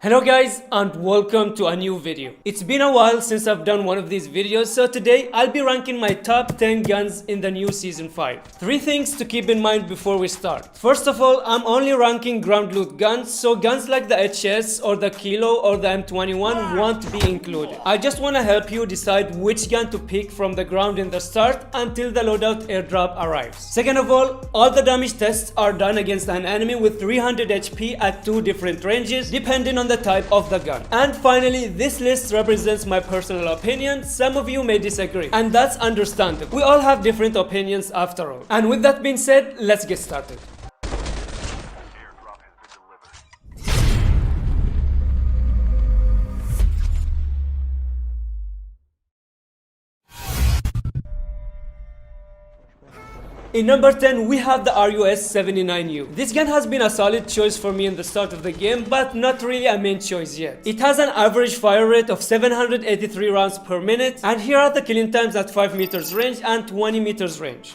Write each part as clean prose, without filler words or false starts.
Hello guys and welcome to a new video. It's been a while since I've done one of these videos, so today I'll be ranking my top 10 guns in the new season 5. 3 things to keep in mind before we start. First of all, I'm only ranking ground loot guns, so guns like the HS or the Kilo or the M21 won't be included. I just want to help you decide which gun to pick from the ground in the start until the loadout airdrop arrives. Second of all the damage tests are done against an enemy with 300 HP at 2 different ranges depending on the type of the gun. And finally, this list represents my personal opinion. Some of you may disagree, and that's understandable. We all have different opinions after all. And with that being said, let's get started. In number 10, we have the RUS-79U. This gun has been a solid choice for me in the start of the game, but not really a main choice yet. It has an average fire rate of 783 rounds per minute, and here are the killing times at 5 meters range and 20 meters range.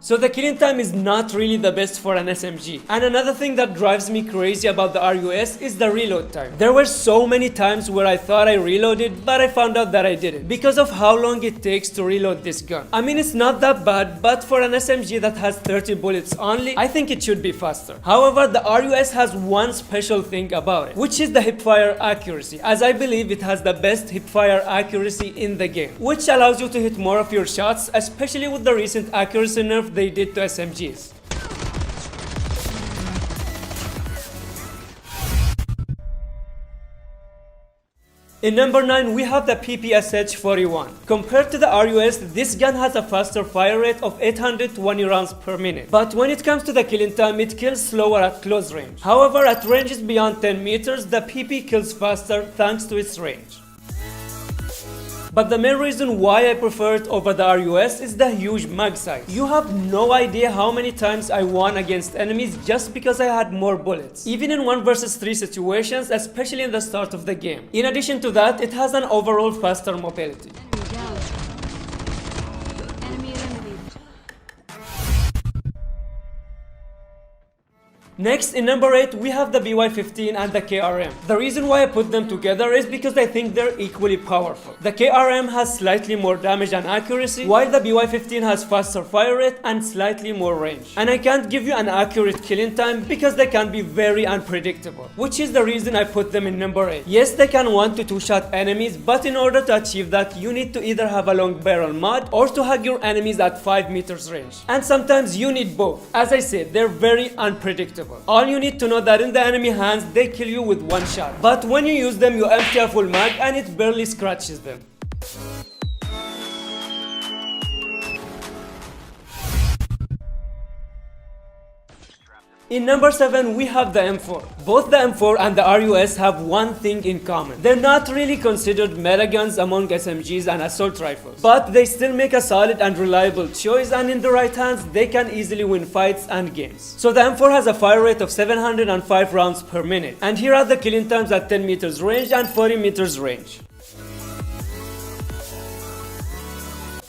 So the killing time is not really the best for an SMG. And another thing that drives me crazy about the RUS is the reload time. There were so many times where I thought I reloaded, but I found out that I didn't, because of how long it takes to reload this gun. I mean, it's not that bad, but for an SMG that has 30 bullets only, I think it should be faster. However, the RUS has one special thing about it, which is the hipfire accuracy, as I believe it has the best hipfire accuracy in the game, which allows you to hit more of your shots, especially with the recent accuracy nerf they did to SMGs. In number 9, we have the PPSH-41. Compared to the RUS, this gun has a faster fire rate of 820 rounds per minute. But when it comes to the killing time, it kills slower at close range. However, at ranges beyond 10 meters, the PP kills faster thanks to its range. But the main reason why I prefer it over the RUS is the huge mag size. You have no idea how many times I won against enemies just because I had more bullets, even in 1 versus 3 situations, especially in the start of the game. In addition to that, it has an overall faster mobility. Next, in number 8, we have the BY-15 and the KRM. The reason why I put them together is because I think they're equally powerful. The KRM has slightly more damage and accuracy, while the BY-15 has faster fire rate and slightly more range. And I can't give you an accurate killing time because they can be very unpredictable, which is the reason I put them in number 8. Yes, they can 1 to 2 shot enemies, but in order to achieve that, you need to either have a long barrel mod or to hug your enemies at 5 meters range. And sometimes you need both. As I said, they're very unpredictable. All you need to know that in the enemy hands, they kill you with 1 shot. But when you use them, you empty a full mag and it barely scratches them. In number 7, we have the M4. Both the M4 and the RUS have one thing in common. They're not really considered meta guns among SMGs and assault rifles, but they still make a solid and reliable choice, and in the right hands, they can easily win fights and games. So the M4 has a fire rate of 705 rounds per minute, and here are the killing times at 10 meters range and 40 meters range.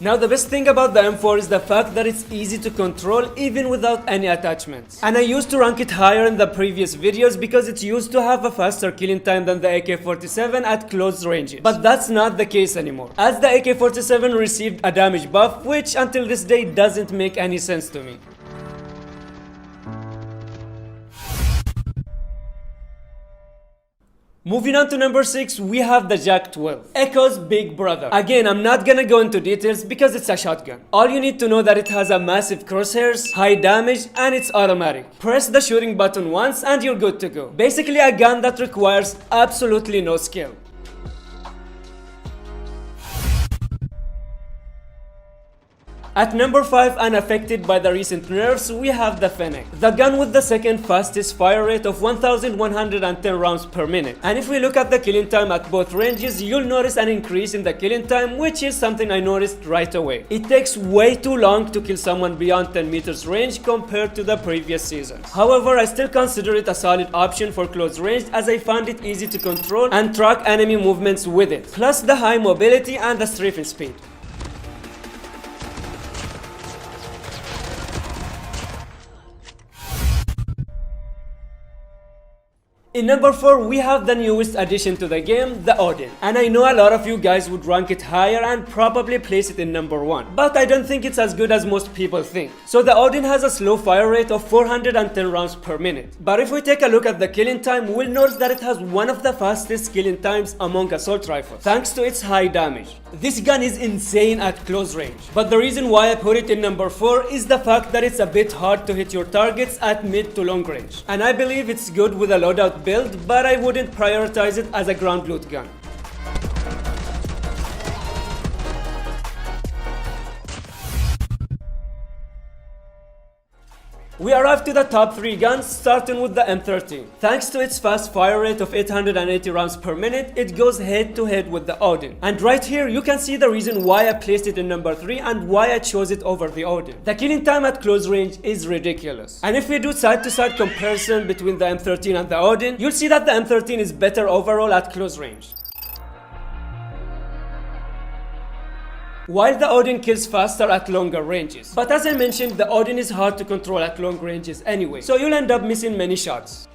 Now the best thing about the M4 is the fact that it's easy to control even without any attachments. And I used to rank it higher in the previous videos because it used to have a faster killing time than the AK-47 at close ranges. But that's not the case anymore, as the AK-47 received a damage buff, which until this day doesn't make any sense to me. Moving on to number 6, we have the Jak-12, Echo's big brother. Again, I'm not gonna go into details because it's a shotgun. All you need to know that it has a massive crosshairs, high damage, and it's automatic. Press the shooting button once and you're good to go. Basically a gun that requires absolutely no skill. At number 5, unaffected by the recent nerfs, we have the Fennec, the gun with the second fastest fire rate of 1110 rounds per minute. And if we look at the killing time at both ranges, you'll notice an increase in the killing time, which is something I noticed right away. It takes way too long to kill someone beyond 10 meters range compared to the previous seasons. However, I still consider it a solid option for close range, as I found it easy to control and track enemy movements with it, plus the high mobility and the strafing speed. In number 4, we have the newest addition to the game, the Odin. And I know a lot of you guys would rank it higher and probably place it in number 1. But I don't think it's as good as most people think. So the Odin has a slow fire rate of 410 rounds per minute. But if we take a look at the killing time, we'll notice that it has one of the fastest killing times among assault rifles, thanks to its high damage. This gun is insane at close range. But the reason why I put it in number 4 is the fact that it's a bit hard to hit your targets at mid to long range. And I believe it's good with a loadout build, but I wouldn't prioritize it as a ground loot gun. We arrived to the top 3 guns, starting with the M13. Thanks to its fast fire rate of 880 rounds per minute, it goes head to head with the Odin. And right here you can see the reason why I placed it in number 3 and why I chose it over the Odin. The killing time at close range is ridiculous. And if we do side to side comparison between the M13 and the Odin, you'll see that the M13 is better overall at close range, while the Odin kills faster at longer ranges. But as I mentioned, the Odin is hard to control at long ranges anyway, so you'll end up missing many shots.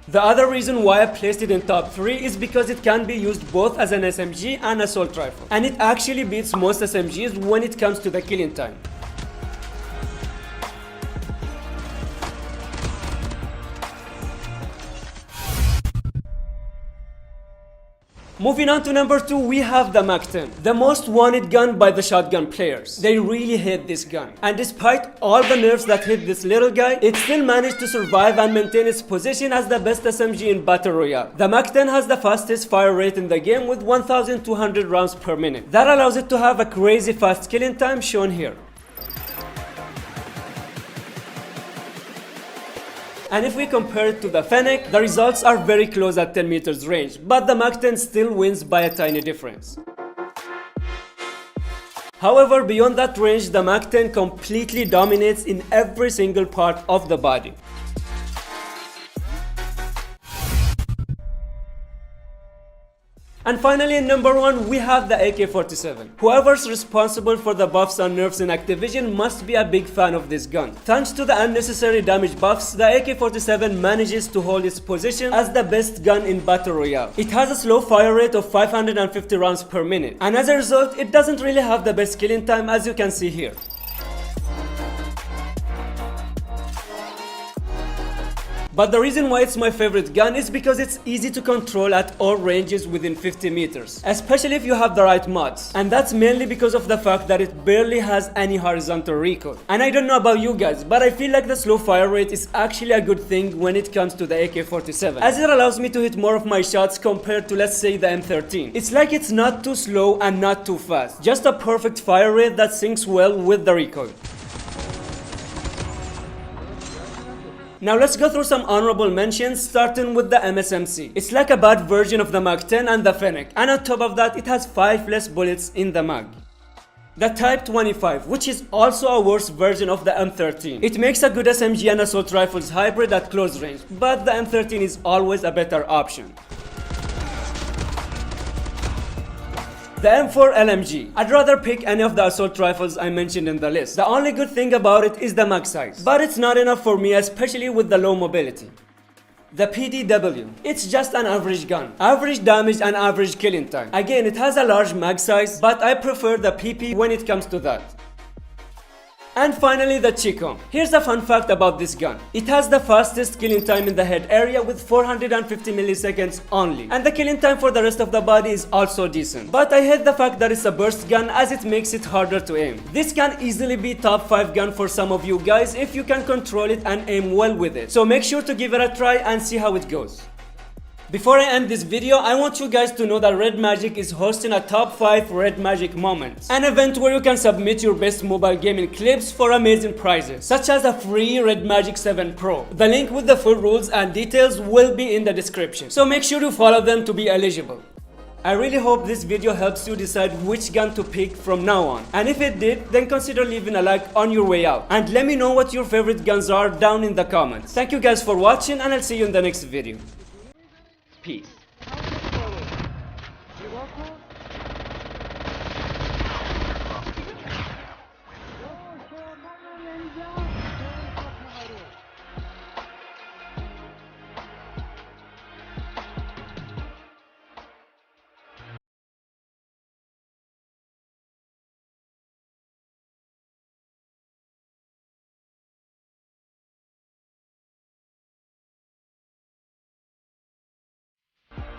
The other reason why I placed it in top 3 is because it can be used both as an SMG and assault rifle, and it actually beats most SMGs when it comes to the killing time. Moving on to number 2, we have the MAC-10, the most wanted gun by the shotgun players. They really hate this gun. And despite all the nerfs that hit this little guy, it still managed to survive and maintain its position as the best SMG in Battle Royale. The MAC-10 has the fastest fire rate in the game with 1200 rounds per minute. That allows it to have a crazy fast killing time shown here. And if we compare it to the Fennec, the results are very close at 10 meters range, but the MAC-10 still wins by a tiny difference. However, beyond that range, the MAC-10 completely dominates in every single part of the body. And finally, in number 1, we have the AK-47. Whoever's responsible for the buffs and nerfs in Activision must be a big fan of this gun. Thanks to the unnecessary damage buffs, the AK-47 manages to hold its position as the best gun in Battle Royale. It has a slow fire rate of 550 rounds per minute, and as a result, it doesn't really have the best killing time, as you can see here. But the reason why it's my favorite gun is because it's easy to control at all ranges within 50 meters, especially if you have the right mods. And that's mainly because of the fact that it barely has any horizontal recoil. And I don't know about you guys, but I feel like the slow fire rate is actually a good thing when it comes to the AK-47, as it allows me to hit more of my shots compared to, let's say, the M13. It's like it's not too slow and not too fast, just a perfect fire rate that syncs well with the recoil. Now let's go through some honorable mentions, starting with the MSMC. It's like a bad version of the MAC-10 and the Fennec, and on top of that, it has 5 less bullets in the mag. The Type 25, which is also a worse version of the M13. It makes a good SMG and assault rifles hybrid at close range, but the M13 is always a better option. The M4 LMG. I'd rather pick any of the assault rifles I mentioned in the list. The only good thing about it is the mag size, but it's not enough for me, especially with the low mobility. The PDW. It's just an average gun. Average damage and average killing time. Again, it has a large mag size, but I prefer the PP when it comes to that. And finally, the Chicom. Here's a fun fact about this gun. It has the fastest killing time in the head area with 450 milliseconds only. And the killing time for the rest of the body is also decent. But I hate the fact that it's a burst gun, as it makes it harder to aim. This can easily be top 5 gun for some of you guys if you can control it and aim well with it. So make sure to give it a try and see how it goes. Before I end this video, I want you guys to know that REDMAGIC is hosting a top 5 REDMAGIC moments, an event where you can submit your best mobile gaming clips for amazing prizes, such as a free REDMAGIC 7 Pro. The link with the full rules and details will be in the description, so make sure to follow them to be eligible. I really hope this video helps you decide which gun to pick from now on, and if it did, then consider leaving a like on your way out, and let me know what your favorite guns are down in the comments. Thank you guys for watching, and I'll see you in the next video. Peace.